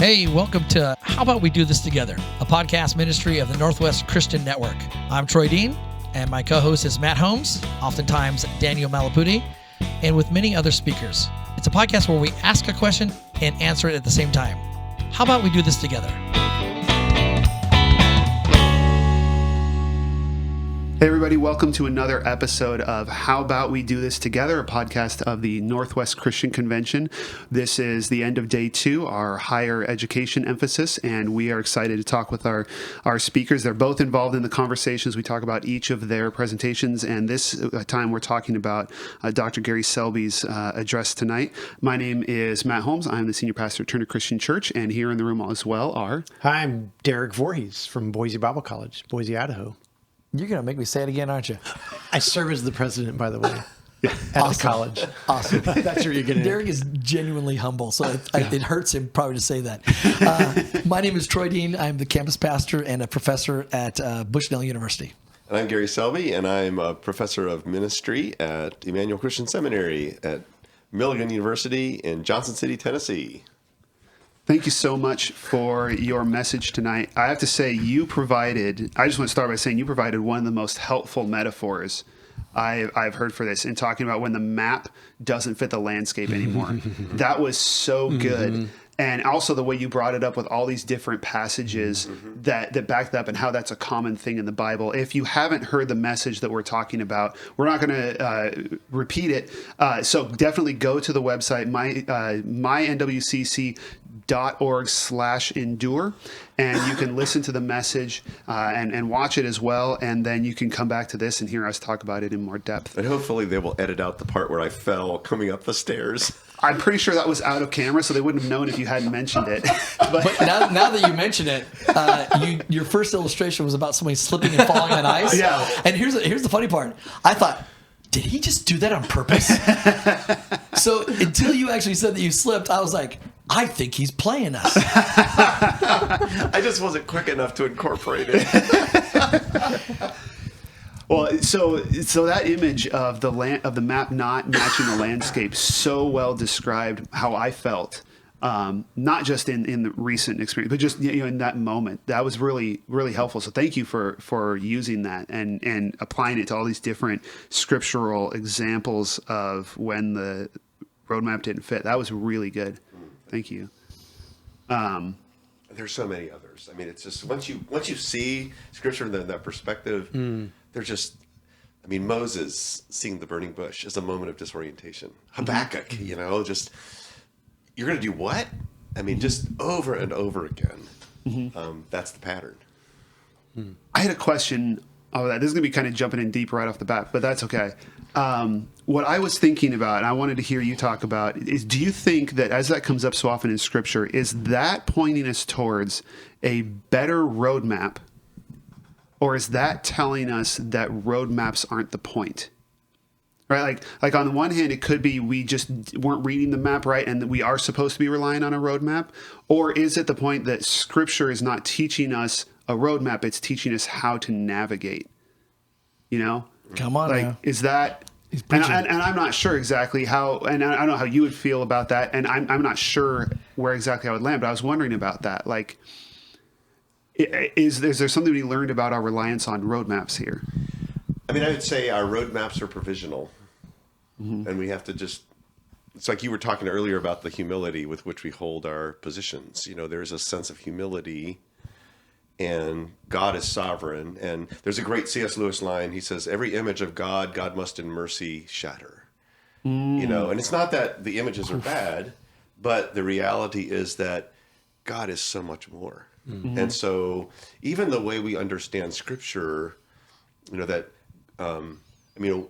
Hey, welcome to How About We Do This Together, a podcast ministry of the Northwest Christian Network. I'm Troy Dean, and my co-host is Matt Holmes, oftentimes Daniel Malaputi, and with many other speakers. It's a podcast where we ask a question and answer it at the same time. How about we do this together? Hey everybody, welcome to another episode of How About We Do This Together, a podcast of the Northwest Christian Convention. This is the end of day 2, our higher education emphasis, and we are excited to talk with our speakers. They're both involved in the conversations. We talk about each of their presentations, and this time we're talking about Dr. Gary Selby's address tonight. My name is Matt Holmes. I'm the senior pastor at Turner Christian Church, and here in the room as well are... Hi, I'm Derek Voorhees from Boise Bible College, Boise, Idaho. You're going to make me say it again, aren't you? I serve as the president, by the way, at Awesome. the college. Awesome. That's where you're getting Derek is genuinely humble, so it hurts him probably to say that. My name is Troy Dean. I'm the campus pastor and a professor at Bushnell University. And I'm Gary Selby, and I'm a professor of ministry at Emmanuel Christian Seminary at Milligan University in Johnson City, Tennessee. Thank you so much for your message tonight. I have to say, I just want to start by saying you provided one of the most helpful metaphors I've heard for this in talking about when the map doesn't fit the landscape anymore. That was so good. Mm-hmm. And also the way you brought it up with all these different passages that backed up and how that's a common thing in the Bible. If you haven't heard the message that we're talking about, we're not going to repeat it. So definitely go to the website, mynwcc.org/endure, and you can listen to the message and watch it as well. And then you can come back to this and hear us talk about it in more depth. And hopefully they will edit out the part where I fell coming up the stairs. I'm pretty sure that was out of camera, so they wouldn't have known if you hadn't mentioned it. But now that you mention it, your first illustration was about somebody slipping and falling on ice. Yeah. And here's the funny part. I thought, did he just do that on purpose? So until you actually said that you slipped, I was like, I think he's playing us. I just wasn't quick enough to incorporate it. Well, so that image of the map not matching the landscape so well described how I felt, not just in the recent experience, but just in that moment. That was really, really helpful. So thank you for using that and applying it to all these different scriptural examples of when the roadmap didn't fit. That was really good. Thank you. There's so many others. I mean, it's just once you see scripture in that perspective, they're just. I mean, Moses seeing the burning bush is a moment of disorientation. Habakkuk, just you're going to do what? I mean, just over and over again. That's the pattern. I had a question. Oh, this is going to be kind of jumping in deep right off the bat, but that's okay. What I was thinking about, and I wanted to hear you talk about, is do you think that as that comes up so often in Scripture, is that pointing us towards a better roadmap, or is that telling us that roadmaps aren't the point? Right? Like on the one hand, it could be we just weren't reading the map right and that we are supposed to be relying on a roadmap. Or is it the point that Scripture is not teaching us a roadmap, it's teaching us how to navigate? Come on, now. Is that... And I'm not sure exactly how, and I don't know how you would feel about that, and I'm not sure where exactly I would land, but I was wondering about that. Like, is there something we learned about our reliance on roadmaps here? I mean, I would say our roadmaps are provisional, and we have to just. It's like you were talking earlier about the humility with which we hold our positions. There's a sense of humility, and God is sovereign. And there's a great C.S. Lewis line. He says, "Every image of God, God must in mercy shatter." And it's not that the images are bad, but the reality is that God is so much more. And so even the way we understand Scripture, that, a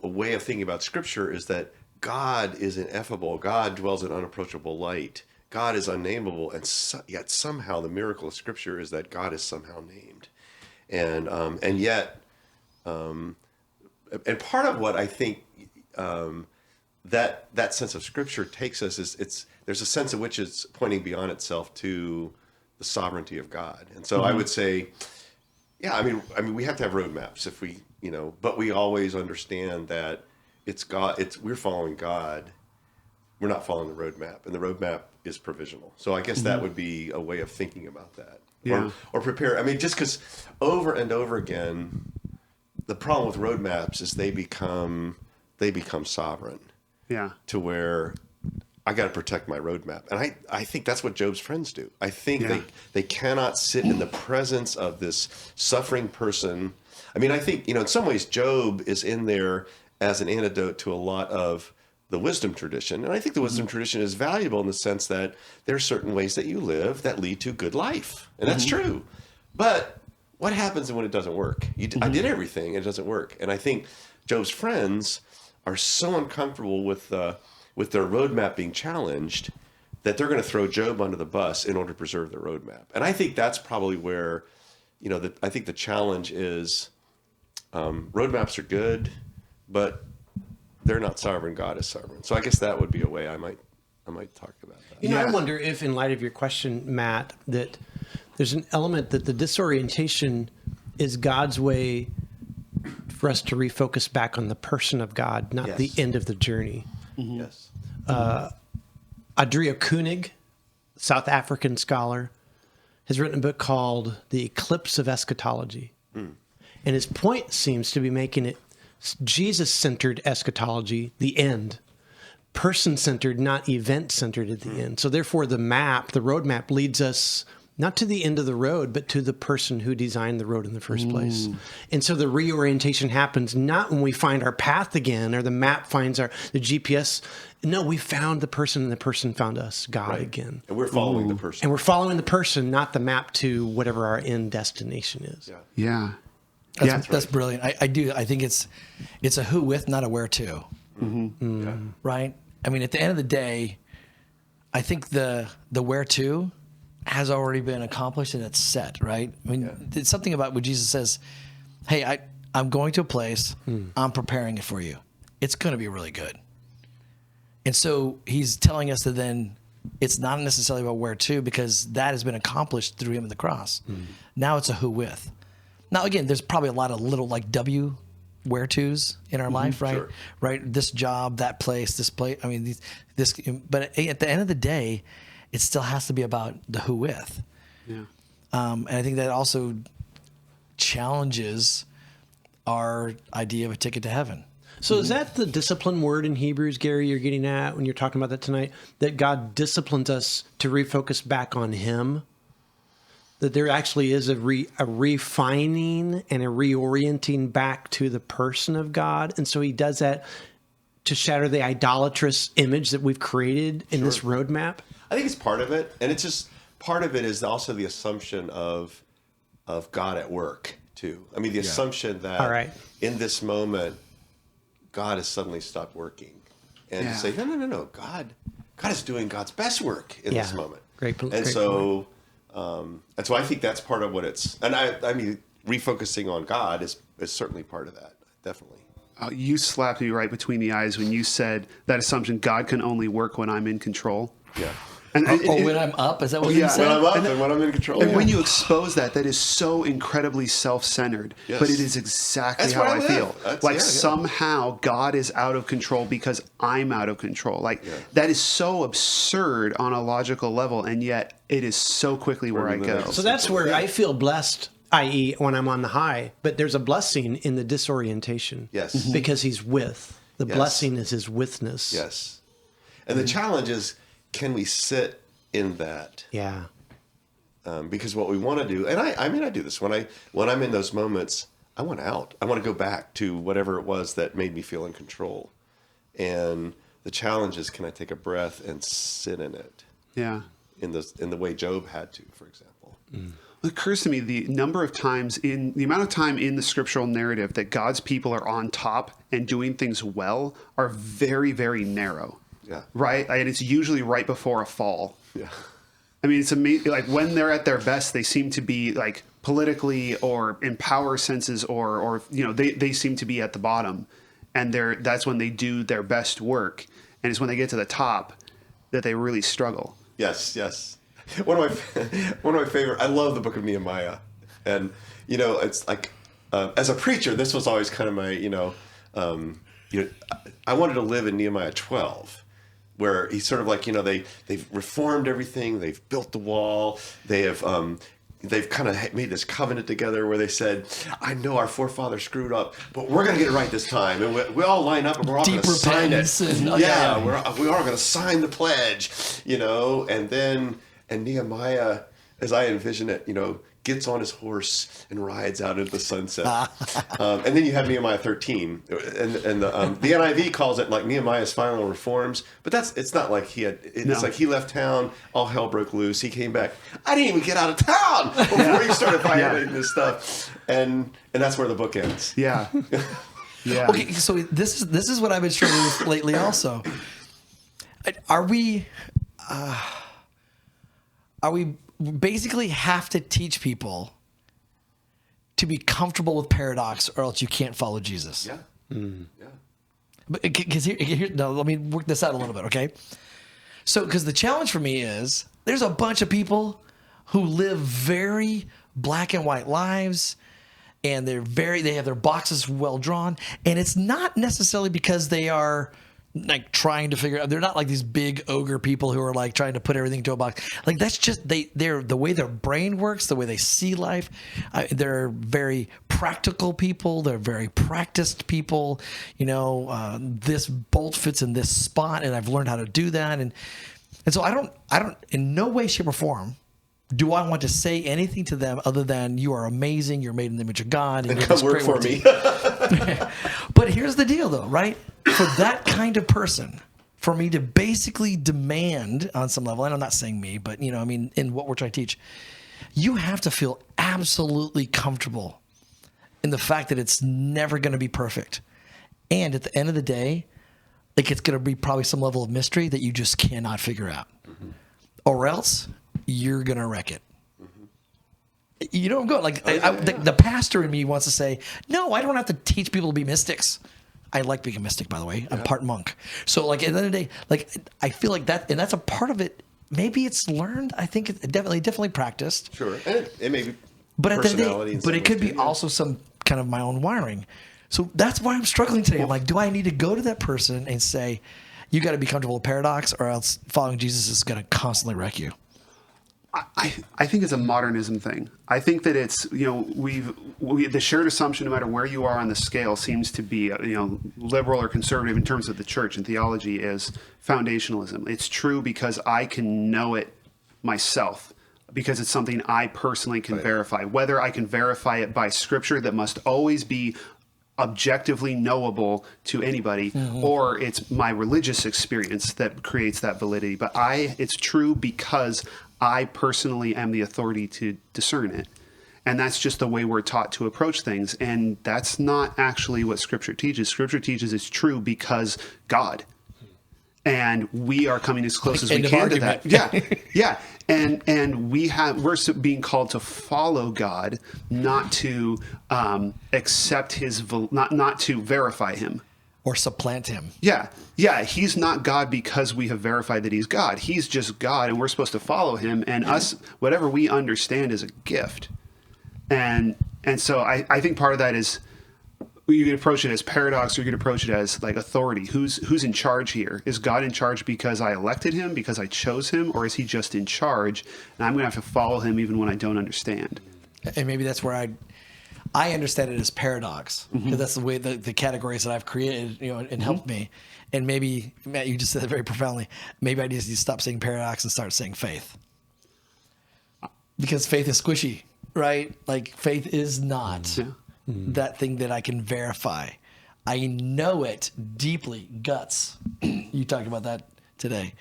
way of thinking about Scripture is that God is ineffable. God dwells in unapproachable light. God is unnameable. And yet somehow the miracle of Scripture is that God is somehow named. And yet, and part of what I think that sense of Scripture takes us is there's a sense in which it's pointing beyond itself to the sovereignty of God. And so I would say, yeah, I mean, we have to have roadmaps if we, but we always understand that it's God, we're following God we're not following the roadmap, and the roadmap is provisional. So I guess that would be a way of thinking about that. Yeah. Or prepare. I mean, just because over and over again, the problem with roadmaps is they become sovereign. Yeah. To where I got to protect my roadmap. And I think that's what Job's friends do. I think they cannot sit in the presence of this suffering person. I mean, I think, in some ways Job is in there as an antidote to a lot of the wisdom tradition. And I think the wisdom tradition is valuable in the sense that there are certain ways that you live that lead to good life. And that's true. But what happens when it doesn't work? I did everything, and it doesn't work. And I think Job's friends are so uncomfortable with their roadmap being challenged that they're going to throw Job under the bus in order to preserve their roadmap. And I think that's probably where, I think the challenge is roadmaps are good, but they're not sovereign. God is sovereign. So I guess that would be a way I might talk about that. I wonder if, in light of your question, Matt, that there's an element that the disorientation is God's way for us to refocus back on the person of God, not the end of the journey. Yes. Adria Koenig, South African scholar, has written a book called The Eclipse of Eschatology. And his point seems to be making it Jesus-centered eschatology, the end. Person-centered, not event-centered at the end. So therefore the roadmap leads us not to the end of the road, but to the person who designed the road in the first place. And so the reorientation happens not when we find our path again or the map finds the GPS. No, we found the person and the person found us, God, again. And we're following the person. And we're following the person, not the map to whatever our end destination is. Yeah. That's brilliant. I do. I think it's a who with, not a where to. Right? I mean, at the end of the day, I think the where to has already been accomplished and it's set, right? I mean, it's something about what Jesus says, hey, I'm going to a place, I'm preparing it for you. It's going to be really good. And so he's telling us that then it's not necessarily about where to, because that has been accomplished through him at the cross. Now it's a who with. Now, again, there's probably a lot of little like W where to's in our life, right? Sure. Right? This job, that place, this place. I mean, but at the end of the day, it still has to be about the who with. Yeah. And I think that also challenges our idea of a ticket to heaven. So is that the discipline word in Hebrews, Gary, you're getting at when you're talking about that tonight? That God disciplines us to refocus back on him? That there actually is a refining and a reorienting back to the person of God. And so he does that to shatter the idolatrous image that we've created in this roadmap? I think it's part of it. And it's just part of it is also the assumption of God at work, too. I mean, the assumption that in this moment, God has suddenly stopped working. And to say, no. God is doing God's best work in this moment. Great point. So I think that's part of what it's, and I mean, refocusing on God is certainly part of that, definitely. You slapped me right between the eyes when you said that assumption, God can only work when I'm in control. Yeah. And when I'm up, is that what you said? When I'm up and when I'm in control. And when you expose that is so incredibly self-centered, but it is exactly how I feel. Somehow God is out of control because I'm out of control. That is so absurd on a logical level, and yet it is so quickly where I go. So that's where I feel blessed, i.e. when I'm on the high, but there's a blessing in the disorientation. Yes. Because he's with. The blessing is his withness. Yes. And the challenge is, can we sit in that? Yeah. Because what we want to do, and I do this when I'm in those moments, I want out. I want to go back to whatever it was that made me feel in control. And the challenge is, can I take a breath and sit in it? Yeah. In the way Job had to, for example. It occurs to me the amount of time in the scriptural narrative that God's people are on top and doing things well are very, very narrow. Yeah. Right? And it's usually right before a fall. Yeah. I mean, it's amazing. Like when they're at their best, they seem to be like politically or in power senses or they seem to be at the bottom, and that's when they do their best work. And it's when they get to the top that they really struggle. Yes. One of my favorite. I love the book of Nehemiah, and it's like as a preacher, this was always kind of my I wanted to live in Nehemiah 12. where he's sort of like, they've reformed everything, they've built the wall, they've kind of made this covenant together where they said, I know our forefathers screwed up, but we're going to get it right this time. And we all line up and we're all going to sign it. We're all going to sign the pledge, and Nehemiah, as I envision it, gets on his horse and rides out into the sunset. And then you have Nehemiah 13, and the NIV calls it like Nehemiah's final reforms. But it's not like it's like he left town, all hell broke loose. He came back. I didn't even get out of town before he started violating this stuff, and that's where the book ends. Yeah. Yeah. Okay, so this is what I've been struggling with lately. Also, are we basically have to teach people to be comfortable with paradox, or else you can't follow Jesus? Yeah. Yeah. Because here, no, let me work this out a little bit, okay? So, because the challenge for me is there's a bunch of people who live very black and white lives, and they have their boxes well drawn, and it's not necessarily because they are like trying to figure out. They're not like these big ogre people who are like trying to put everything into a box. Like that's just they're the way their brain works, the way they see life. They're very practical people. They're very practiced people. This bolt fits in this spot, and I've learned how to do that. And so I don't in no way, shape, or form do I want to say anything to them other than you are amazing. You're made in the image of God, and come work for me. But here's the deal, though, right? For that kind of person, for me to basically demand on some level, and I'm not saying me, but in what we're trying to teach, you have to feel absolutely comfortable in the fact that it's never going to be perfect. And at the end of the day, like it's going to be probably some level of mystery that you just cannot figure out. Mm-hmm. Or else you're going to wreck it. Mm-hmm. You know what I'm going? The pastor in me wants to say, no, I don't have to teach people to be mystics. I like being a mystic, by the way. I'm part monk. So, like, at the end of the day, like, I feel like that, and that's a part of it. Maybe it's learned. I think it's definitely practiced. Sure. And it may be but at the end of the day, but it could be too, also some kind of my own wiring. So that's why I'm struggling today. I'm like, do I need to go to that person and say, you got to be comfortable with paradox, or else following Jesus is going to constantly wreck you? I think it's a modernism thing. I think that it's, the shared assumption, no matter where you are on the scale, seems to be, liberal or conservative in terms of the church and theology, is foundationalism. It's true because I can know it myself, because it's something I personally can verify. Whether I can verify it by scripture that must always be objectively knowable to anybody, or it's my religious experience that creates that validity. But it's true because I personally am the authority to discern it. And that's just the way we're taught to approach things. And that's not actually what Scripture teaches. Scripture teaches it's true because God. And we are coming as close as we can to that. Yeah. And we're being called to follow God, not to accept his, not to verify him. Or supplant him. Yeah. He's not God because we have verified that he's God. He's just God, and we're supposed to follow him. And us, whatever we understand, is a gift. And so I think part of that is you can approach it as paradox, or you can approach it as like authority. Who's in charge here? Is God in charge because I elected him, because I chose him, or is he just in charge? And I'm going to have to follow him even when I don't understand. And maybe that's where I understand it as paradox, because that's the way the categories that I've created, and helped me. And maybe, Matt, you just said it very profoundly. Maybe I just need to stop saying paradox and start saying faith, because faith is squishy, right? Like faith is not that thing that I can verify. I know it deeply, guts. You talked about that today.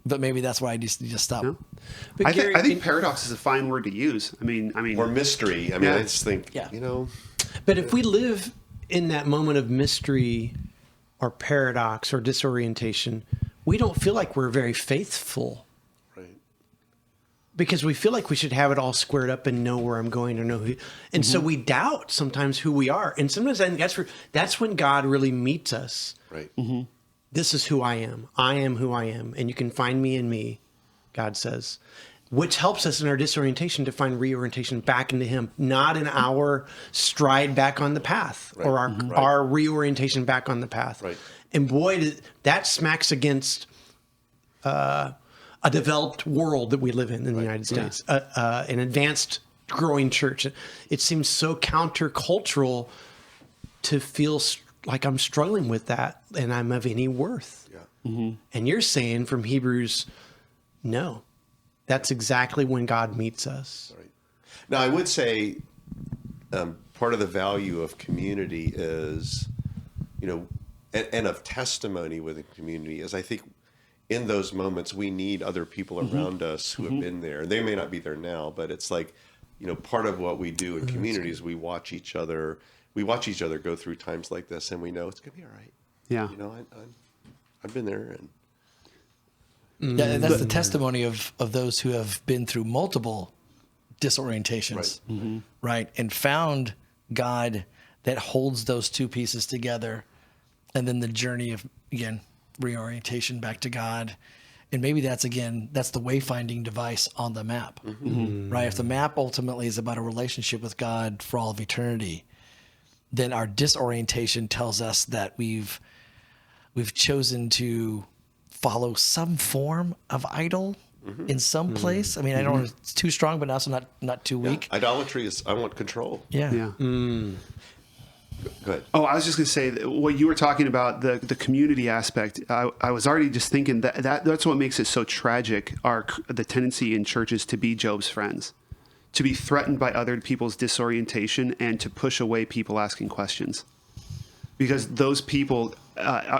But maybe that's why I just need to stop. No. I think paradox is a fine word to use. I mean, or mystery. I mean, I just think, But if we live in that moment of mystery or paradox or disorientation, we don't feel like we're very faithful. Right. Because we feel like we should have it all squared up and know where I'm going or know who. And so we doubt sometimes who we are. And sometimes I think that's when God really meets us. Right. Mm-hmm. This is who I am. I am who I am. And you can find me in me, God says, which helps us in our disorientation to find reorientation back into him, not in our stride back on the path or our reorientation back on the path. Right. And boy, that smacks against a developed world that we live in the United States, an advanced growing church. It seems so countercultural to feel like I'm struggling with that and I'm of any worth. Yeah. And you're saying from Hebrews, no, that's exactly when God meets us. Right. Now, I would say part of the value of community is, and of testimony within community is, I think, in those moments, we need other people around us who have been there. They may not be there now, but it's like, part of what we do in communities, we watch each other go through times like this, and we know it's going to be all right. Yeah. I've been there. Yeah, that's the testimony of those who have been through multiple disorientations, right? And found God that holds those two pieces together. And then the journey of, again, reorientation back to God. And maybe that's the wayfinding device on the map, right? If the map ultimately is about a relationship with God for all of eternity, then our disorientation tells us that we've chosen to follow some form of idol in some place. I mean, I don't know if it's too strong, but also not too weak. Idolatry is, I want control. Yeah. Go ahead. Oh, I was just going to say that what you were talking about, the community aspect. I was already just thinking that's what makes it so tragic. The tendency in churches to be Job's friends, to be threatened by other people's disorientation, and to push away people asking questions, because those people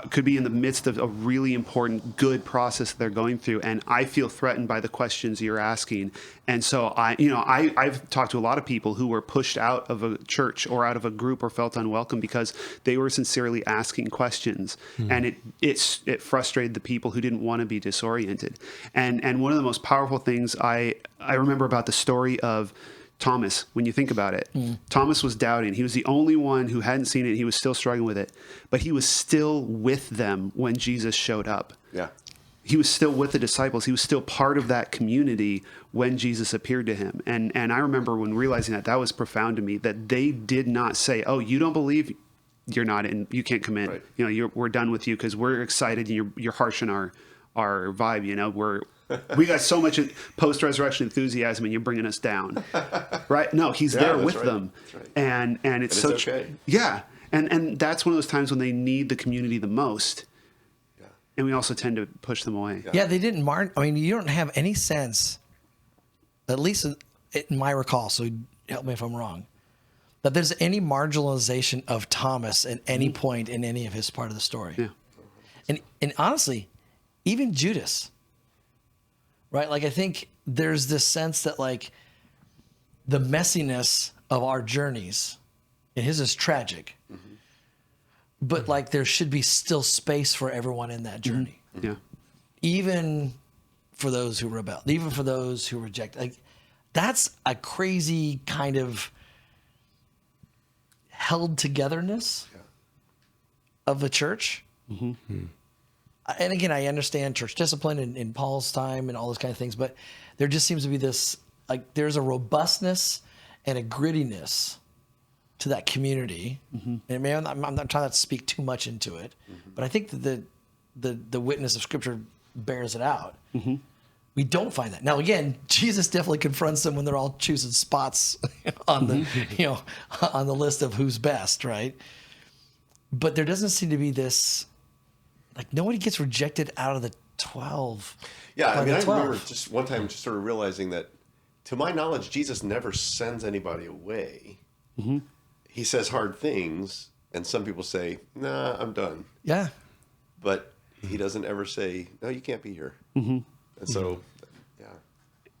could be in the midst of a really important, good process that they're going through, and I feel threatened by the questions you're asking. And so I've talked to a lot of people who were pushed out of a church or out of a group or felt unwelcome because they were sincerely asking questions, and it frustrated the people who didn't want to be disoriented. And one of the most powerful things I remember about the story of Thomas, when you think about it, Thomas was doubting. He was the only one who hadn't seen it. He was still struggling with it, but he was still with them when Jesus showed up. Yeah. He was still with the disciples. He was still part of that community when Jesus appeared to him. And I remember when realizing that was profound to me, that they did not say, "Oh, you don't believe, you're not in, you can't come in. Right. We're done with you because we're excited and you're harsh on our vibe. We got so much post-resurrection enthusiasm, and you're bringing us down, right? No, he's there with them, right. and it's so okay. Yeah, and that's one of those times when they need the community the most, and we also tend to push them away. Yeah, they didn't you don't have any sense, at least in my recall, so help me if I'm wrong, that there's any marginalization of Thomas at any point in any of his part of the story. Yeah, and honestly, even Judas. Right? Like, I think there's this sense that, like, the messiness of our journeys, and his is tragic, but, like, there should be still space for everyone in that journey. Yeah. Even for those who rebel, even for those who reject. Like, that's a crazy kind of held togetherness of the church. And again, I understand church discipline in Paul's time and all those kind of things, but there just seems to be this, like, there's a robustness and a grittiness to that community. And maybe I'm not trying to speak too much into it, but I think that the witness of Scripture bears it out. We don't find that. Now, again, Jesus definitely confronts them when they're all choosing spots on the on the list of who's best, right? But there doesn't seem to be this. Like, nobody gets rejected out of the 12. Yeah, I remember just one time just sort of realizing that, to my knowledge, Jesus never sends anybody away. He says hard things, and some people say, "Nah, I'm done." Yeah. But he doesn't ever say, "No, you can't be here." And so,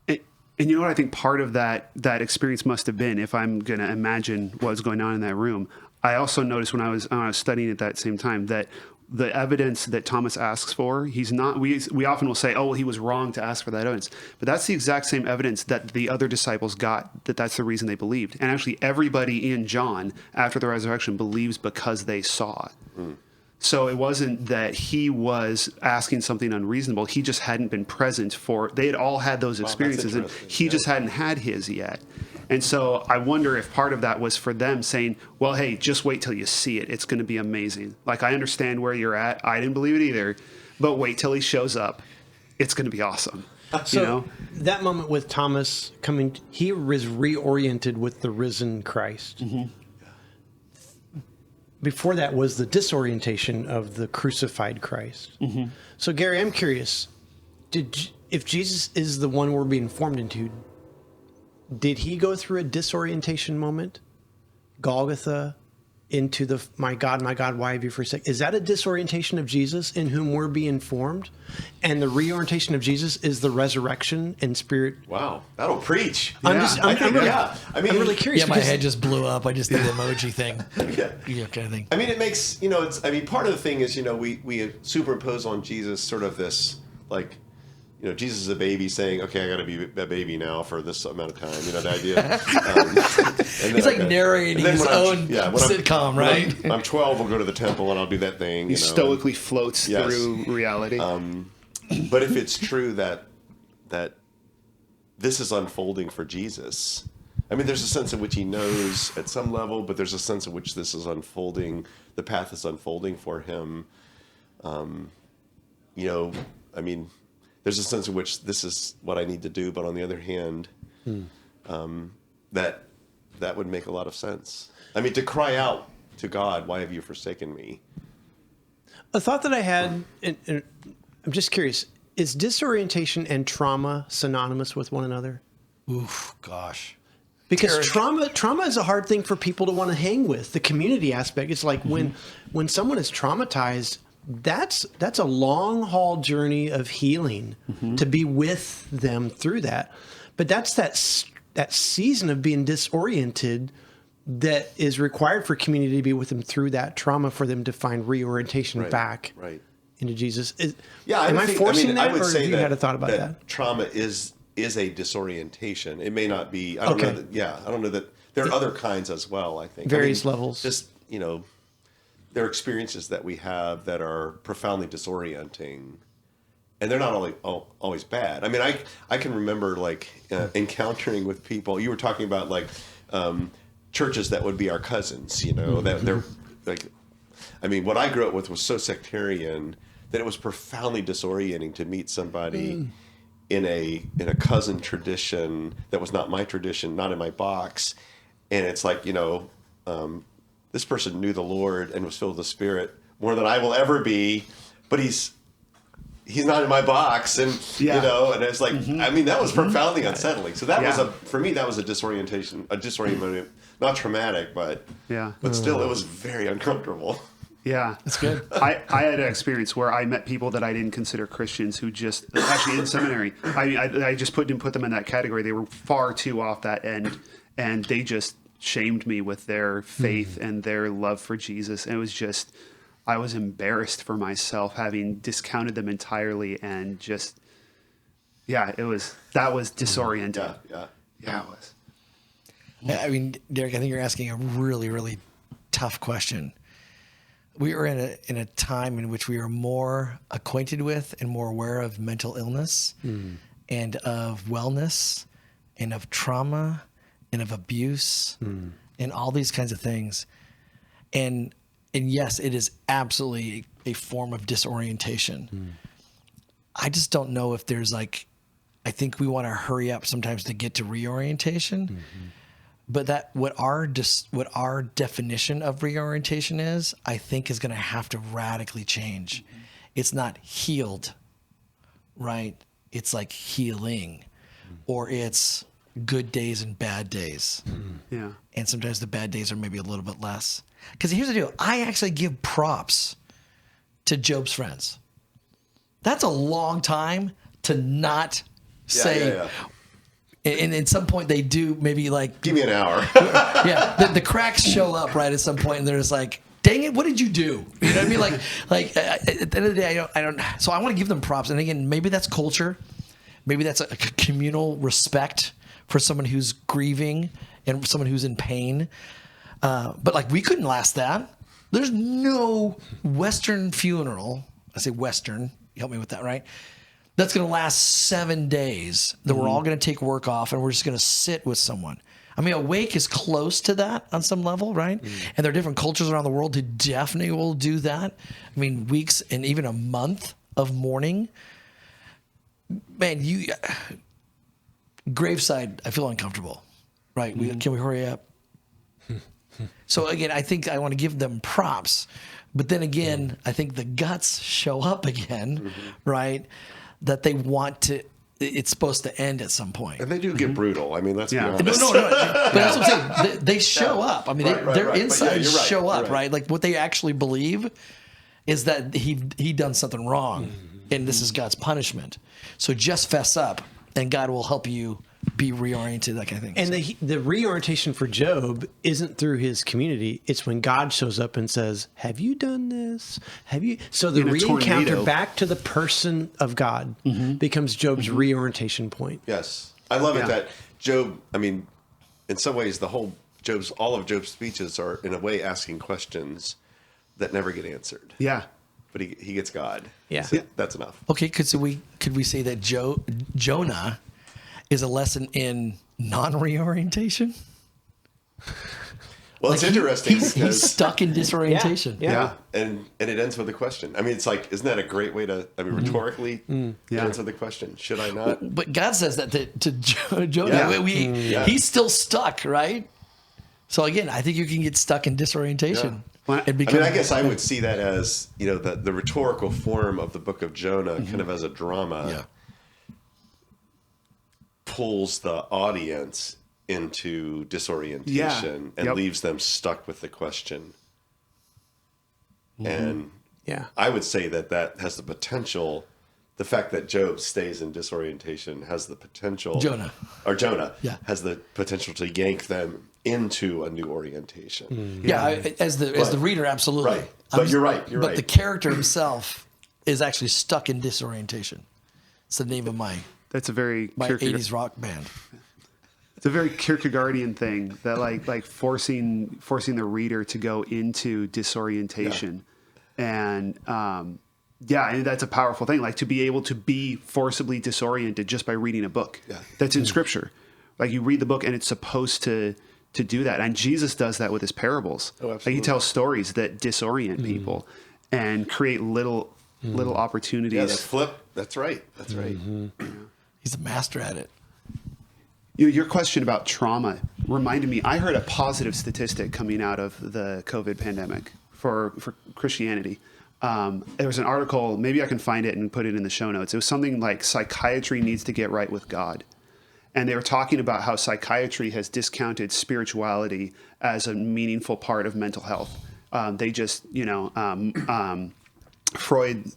And you know what I think part of that experience must have been, if I'm going to imagine what was going on in that room, I also noticed when I was studying at that same time that the evidence that Thomas asks for, he's not. We often will say, "Oh, well, he was wrong to ask for that evidence," but that's the exact same evidence that the other disciples got. That's the reason they believed, and actually, everybody in John after the resurrection believes because they saw. So it wasn't that he was asking something unreasonable; he just hadn't been present for. They had all had those experiences, and he just hadn't had his yet. And so I wonder if part of that was for them saying, "Well, hey, just wait till you see it. It's going to be amazing. Like, I understand where you're at. I didn't believe it either, but wait till he shows up, it's going to be awesome. So You know? that moment with Thomas coming, he was reoriented with the risen Christ. Before that was the disorientation of the crucified Christ. So Gary, I'm curious, if Jesus is the one we're being formed into, did he go through a disorientation moment? Golgotha, into the my God, why have you forsaken? Is that a disorientation of Jesus in whom we're being formed? And the reorientation of Jesus is the resurrection and spirit. Wow, that'll preach. I'm really curious. Yeah, my head just blew up. I just did the emoji thing. Yeah. Kind of thing. I mean, it makes, part of the thing is, we superimpose on Jesus sort of this, like, Jesus is a baby saying, okay, I got to be a baby now for this amount of time. The idea. He's like narrating his own sitcom, right? When I'm 12, we'll go to the temple and I'll do that thing. He stoically floats through reality. But if it's true that this is unfolding for Jesus, I mean, there's a sense in which he knows at some level, but there's a sense in which this is unfolding, the path is unfolding for him. I mean, there's a sense in which this is what I need to do, but on the other hand, that would make a lot of sense. I mean, to cry out to God, why have you forsaken me? A thought that I had, and I'm just curious, is disorientation and trauma synonymous with one another? Oof, gosh. Because trauma is a hard thing for people to want to hang with. The community aspect, it's like when someone is traumatized, that's a long haul journey of healing to be with them through that. But that's that season of being disoriented that is required for community to be with them through that trauma for them to find reorientation back into Jesus. Am I forcing that, or have you had a thought about that? Trauma is a disorientation. It may not be. I don't know. I don't know that there are other kinds as well. I think various levels. Just there are experiences that we have that are profoundly disorienting, and they're not always bad. I mean, I can remember encountering with people. You were talking about churches that would be our cousins. That they're like. I mean, what I grew up with was so sectarian that it was profoundly disorienting to meet somebody in a cousin tradition that was not my tradition, not in my box, and it's like this person knew the Lord and was filled with the Spirit more than I will ever be, but he's not in my box, and and it's like I mean, that was profoundly unsettling. So that was for me that was a disorientation, not traumatic, but still it was very uncomfortable. Yeah, that's good. I had an experience where I met people that I didn't consider Christians who just actually in seminary. I just didn't put them in that category. They were far too off that end, and they just shamed me with their faith and their love for Jesus. And it was just, I was embarrassed for myself having discounted them entirely, and just, that was disorienting. Yeah, it was. I mean, Derek, I think you're asking a really, really tough question. We are in a time in which we are more acquainted with and more aware of mental illness and of wellness and of trauma and of abuse and all these kinds of things. And yes, it is absolutely a form of disorientation. I just don't know if there's I think we want to hurry up sometimes to get to reorientation. But what our definition of reorientation is, I think, is going to have to radically change. It's not healed, right? It's like healing, or it's good days and bad days. Yeah. And sometimes the bad days are maybe a little bit less. Because here's the deal. I actually give props to Job's friends. That's a long time to not say... And at some point they do maybe give me an hour. The cracks show up right at some point, and they're just like, dang it, what did you do? You know what I mean? Like at the end of the day, I don't. So I want to give them props. And again, maybe that's culture. Maybe that's a communal respect for someone who's grieving and someone who's in pain. But we couldn't last that. There's no Western funeral. I say Western. You help me with that, right? That's going to last 7 days, that we're all going to take work off and we're just going to sit with someone. I mean, a wake is close to that on some level, right? And there are different cultures around the world who definitely will do that. I mean, weeks and even a month of mourning. man, you graveside, I feel uncomfortable, right? Can we hurry up? So again, I think I want to give them props, but then again, I think the guts show up again, right? That they want to. It's supposed to end at some point. And they do get brutal. I mean, let's be Yeah. honest. No. But that's what I'm saying. They show up. I mean, their right. insides You're right. show up, You're right. right? Like what they actually believe is that he done something wrong, and this is God's punishment. So just fess up, and God will help you be reoriented, that kind of thing. And the reorientation for Job isn't through his community. It's when God shows up and says, "Have you done this? Have you?" So the In a re-encounter tornado. back to the person of God becomes Job's reorientation point. Yes. I love it Yeah. that Job, I mean, in some ways, all of Job's speeches are, in a way, asking questions that never get answered. Yeah. But he gets God. Yeah. So that's enough. Okay, could we say that Jonah is a lesson in non-reorientation? Well, Like it's interesting he's because stuck in disorientation. Yeah. and it ends with a question. I mean, it's like, isn't that a great way to? I mean, rhetorically, it ends with a question. Should I not? But God says that to Jonah. Yeah. He's still stuck, right? So again, I think you can get stuck in disorientation. Well, and I mean, I guess I would see that as, the rhetorical form of the book of Jonah, kind of as a drama, pulls the audience into disorientation and Yep. leaves them stuck with the question. And Yeah. I would say that has the potential. The fact that Job stays in disorientation has the potential. Jonah has the potential to yank them into a new orientation. As the reader, absolutely. Right. But you're right. But the character himself is actually stuck in disorientation. It's the name of my That's a very 80s rock band. It's a very Kierkegaardian thing that like forcing the reader to go into disorientation, and and that's a powerful thing. Like to be able to be forcibly disoriented just by reading a book that's in Scripture. Like you read the book and it's supposed to do that, and Jesus does that with his parables. Oh, Like absolutely. he tells stories that disorient people and create little opportunities. Yeah, that flip. That's right. That's right. He's a master at it. Your question about trauma reminded me. I heard a positive statistic coming out of the COVID pandemic for Christianity. There was an article. Maybe I can find it and put it in the show notes. It was something like psychiatry needs to get right with God, and they were talking about how psychiatry has discounted spirituality as a meaningful part of mental health. They just, Freud,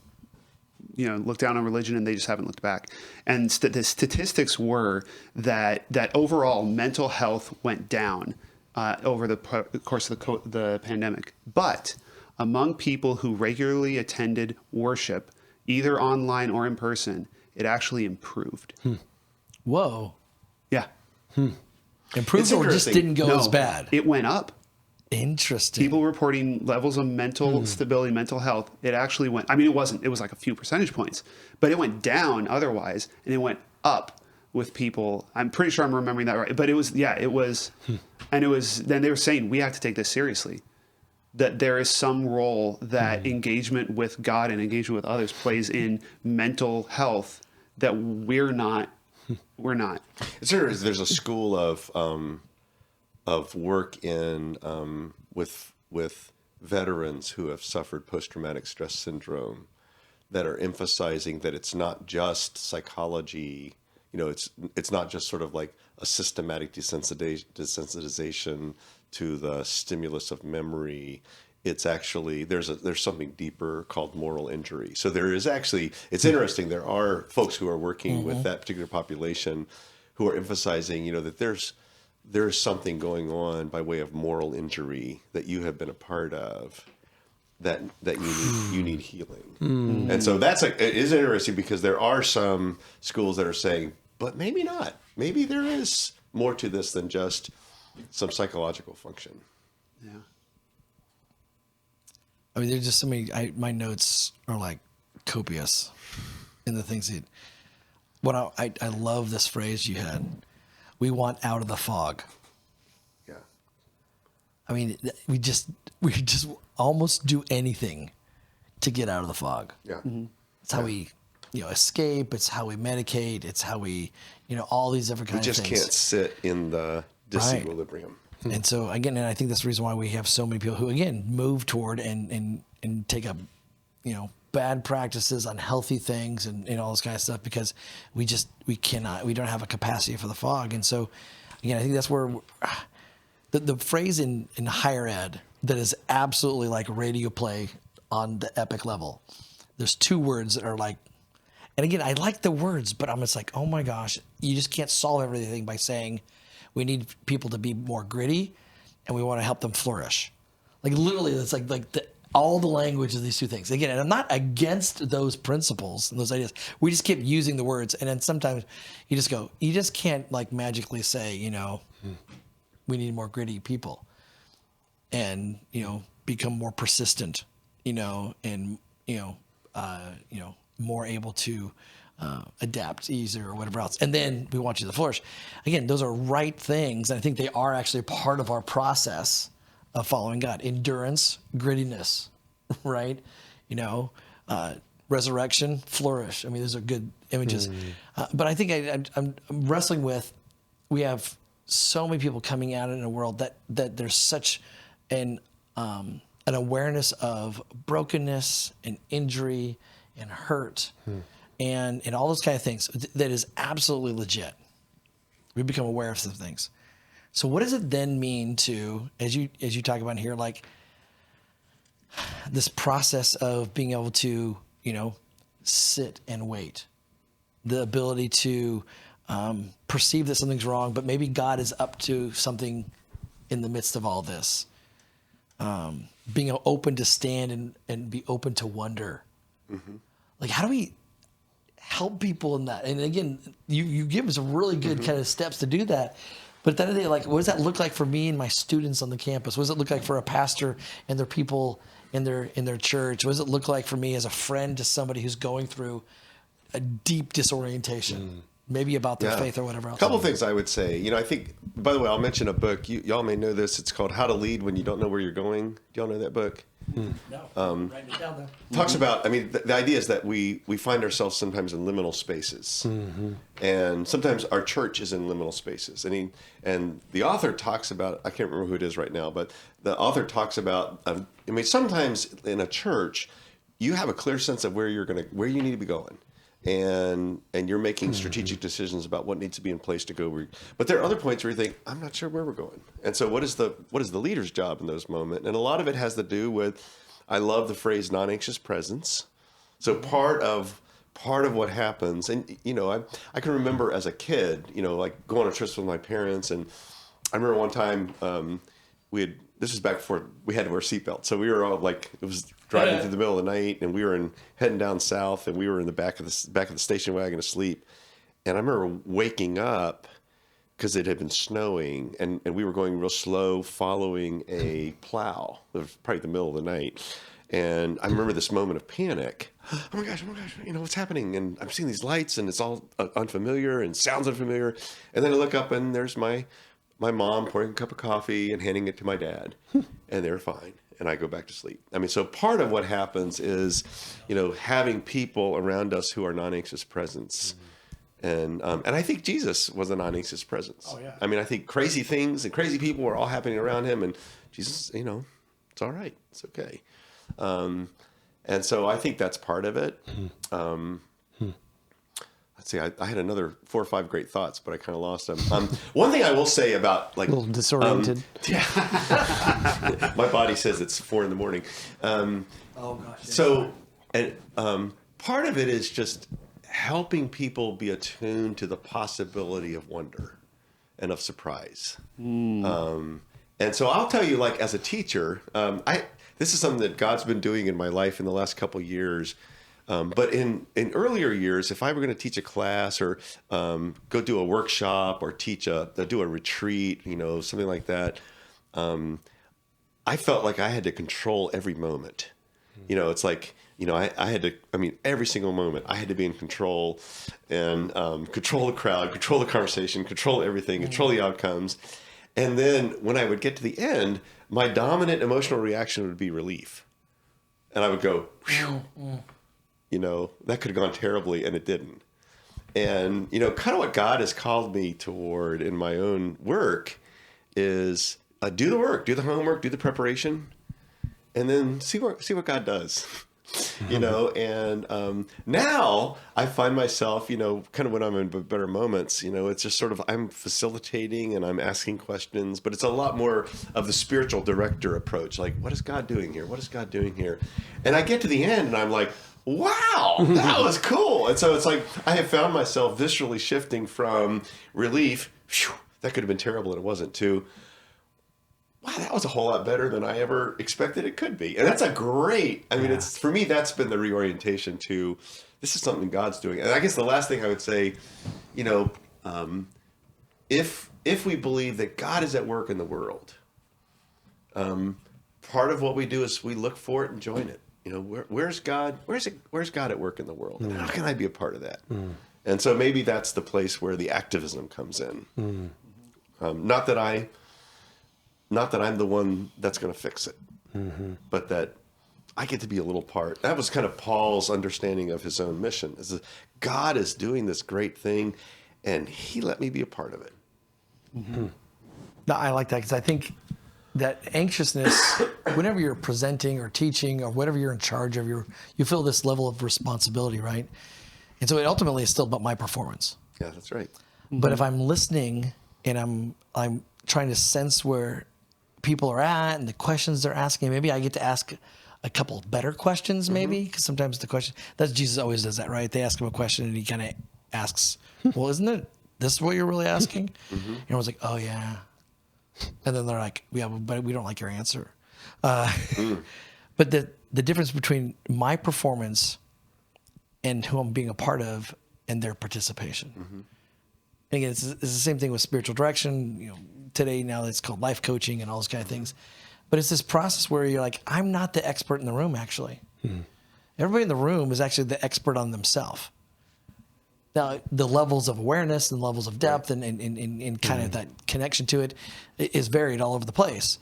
looked down on religion and they just haven't looked back. And the statistics were that overall mental health went down over the course of the pandemic. But among people who regularly attended worship, either online or in person, it actually improved. Whoa. Yeah. Improved It's or just interesting. didn't go No, as bad? It went up. Interesting. People reporting levels of mental stability, mental health, it actually went, it was like a few percentage points, but it went down otherwise, and it went up with people. I'm pretty sure I'm remembering that right. But it was, and it was, then they were saying, we have to take this seriously, that there is some role that engagement with God and engagement with others plays in mental health that we're not. It's interesting. There's a school of work in with veterans who have suffered post-traumatic stress syndrome that are emphasizing that it's not just psychology. It's not just sort of like a systematic desensitization to the stimulus of memory. It's actually there's something deeper called moral injury. So there is actually, it's interesting. There are folks who are working with that particular population who are emphasizing, that there's something going on by way of moral injury that you have been a part of that you need healing. And so it is interesting because there are some schools that are saying, but maybe not. Maybe there is more to this than just some psychological function. Yeah. I mean, there's just so many. My notes are like copious in the things that. I love this phrase you had. We want out of the fog. Yeah. I mean, we just almost do anything to get out of the fog. Yeah. That's how we escape. It's how we medicate. It's how we, all these different kinds of things. We just can't sit in the disequilibrium. Right. And so again, and I think that's the reason why we have so many people who again move toward and take up, bad practices, unhealthy things, and all this kind of stuff because we don't have a capacity for the fog. And so again, I think that's where the phrase in higher ed that is absolutely like radio play on the epic level. There's two words that are like, and again, I like the words, but I'm just like, oh my gosh, you just can't solve everything by saying we need people to be more gritty and we want to help them flourish. Like literally, it's like all the language of these two things. Again, and I'm not against those principles and those ideas. We just keep using the words. And then sometimes you just can't like magically say, we need more gritty people and, become more persistent, and, more able to adapt easier or whatever else. And then we want you to flourish. Again, those are right things. And I think they are actually part of our process of following God. Endurance, grittiness, right? Resurrection, flourish. I mean, those are good images. But I think I'm wrestling with, we have so many people coming out in a world that there's such an awareness of brokenness and injury and hurt and all those kind of things that is absolutely legit. We become aware of some things. So what does it then mean to, as you talk about here, like this process of being able to, sit and wait, the ability to perceive that something's wrong, but maybe God is up to something in the midst of all this. Being open to stand and be open to wonder. Mm-hmm. Like, how do we help people in that? And again, you give us some really good kind of steps to do that. But at the end of the day, like, what does that look like for me and my students on the campus? What does it look like for a pastor and their people in their church? What does it look like for me as a friend to somebody who's going through a deep disorientation? Maybe about their faith or whatever else. A couple of things I would say. I think, by the way, I'll mention a book. Y'all may know this. It's called How to Lead When You Don't Know Where You're Going. Do y'all know that book? No. Writing it down there. Talks about, the idea is that we find ourselves sometimes in liminal spaces. Mm-hmm. And sometimes our church is in liminal spaces. And the author talks about, I can't remember who it is right now, but the author talks about, sometimes in a church, you have a clear sense of where you need to be going. And you're making strategic decisions about what needs to be in place to go. But there are other points where you think, I'm not sure where we're going. And so what is the leader's job in those moments? And a lot of it has to do with, I love the phrase non-anxious presence. So part of what happens, and I can remember as a kid, like going on trips with my parents, and I remember one time this was back before we had to wear seatbelts. So we were all like, it was driving through the middle of the night, and we were heading down south, and we were in the back of the station wagon asleep. And I remember waking up because it had been snowing, and we were going real slow, following a plow. It was probably the middle of the night. And I remember this moment of panic. Oh my gosh, what's happening? And I'm seeing these lights, and it's all unfamiliar and sounds unfamiliar. And then I look up, and there's my mom pouring a cup of coffee and handing it to my dad, and they're fine. And I go back to sleep. So part of what happens is, having people around us who are non-anxious presence. And I think Jesus was a non-anxious presence. Oh, yeah. I think crazy things and crazy people were all happening around him, and Jesus, it's all right. It's okay. And so I think that's part of it. Let's see, I had another 4 or 5 great thoughts, but I kind of lost them. One thing I will say about a little disoriented. My body says it's 4 a.m. Oh gosh. Yeah. So, and part of it is just helping people be attuned to the possibility of wonder and of surprise. And so I'll tell you, like as a teacher, this is something that God's been doing in my life in the last couple of years. But in earlier years, if I were going to teach a class or go do a workshop or do a retreat, something like that, I felt like I had to control every moment. It's like, I had to, every single moment I had to be in control and control the crowd, control the conversation, control everything, control the outcomes. And then when I would get to the end, my dominant emotional reaction would be relief. And I would go, whew. that could have gone terribly, and it didn't. And, kind of what God has called me toward in my own work is do the work, do the homework, do the preparation, and then see what God does. And now I find myself, kind of when I'm in better moments, it's just sort of I'm facilitating and I'm asking questions, but it's a lot more of the spiritual director approach. Like, what is God doing here? What is God doing here? And I get to the end and I'm like, wow, that was cool. And so it's like I have found myself viscerally shifting from relief, phew, that could have been terrible and it wasn't, to wow, that was a whole lot better than I ever expected it could be. And that's a great, it's for me, that's been the reorientation to this is something God's doing. And I guess the last thing I would say, if we believe that God is at work in the world, part of what we do is we look for it and join it. Where's God? Where's God at work in the world? And how can I be a part of that? And so maybe that's the place where the activism comes in. Not that I'm the one that's going to fix it, but that I get to be a little part. That was kind of Paul's understanding of his own mission. Is that God is doing this great thing, and He let me be a part of it. No, I like that because I think that anxiousness, whenever you're presenting or teaching or whatever you're in charge of, you feel this level of responsibility, right? And so it ultimately is still about my performance. Yeah, that's right. But if I'm listening and I'm trying to sense where people are at and the questions they're asking, maybe I get to ask a couple better questions, maybe, because sometimes the question, that's Jesus always does that, right? They ask him a question and he kind of asks, well, isn't it this what you're really asking? And everyone's like, oh yeah. And then they're like, yeah, but we don't like your answer. But the difference between my performance and who I'm being a part of and their participation. And again, it's the same thing with spiritual direction. Today now it's called life coaching and all those kind of things. But it's this process where you're like, I'm not the expert in the room, actually. Everybody in the room is actually the expert on themselves. Now, the levels of awareness and levels of depth and kind of that connection to it is varied all over the place.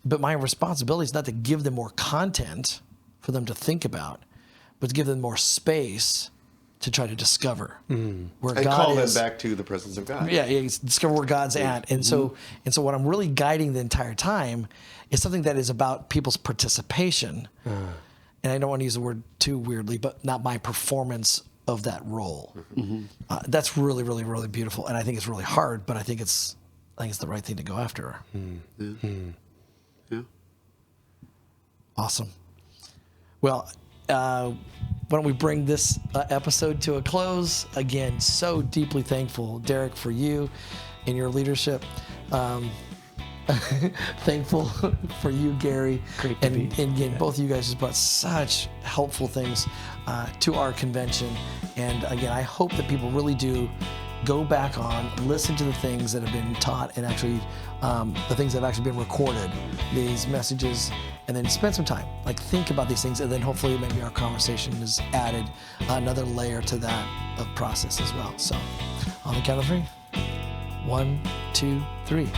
But my responsibility is not to give them more content for them to think about, but to give them more space to try to discover where and God call is. them back to the presence of God. Yeah, discover where God's at. And so what I'm really guiding the entire time is something that is about people's participation. And I don't want to use the word too weirdly, but not my performance of that role. That's really, really, really beautiful. And I think it's really hard, but I think it's the right thing to go after. Yeah. Awesome. Well, why don't we bring this episode to a close? Again, so deeply thankful, Derek, for you and your leadership. Thankful for you, Gary. Great to be. And again, both of you guys just brought such helpful things to our convention. And again, I hope that people really do go back on, listen to the things that have been taught and actually the things that have actually been recorded, these messages, and then spend some time, think about these things, and then hopefully maybe our conversation has added another layer to that of process as well. So on the count of 3, 1, 2, 3.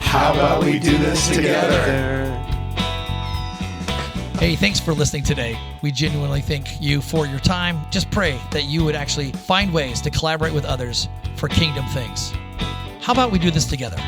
How about we do this together? Hey, thanks for listening today. We genuinely thank you for your time. Just pray that you would actually find ways to collaborate with others for kingdom things. How about we do this together?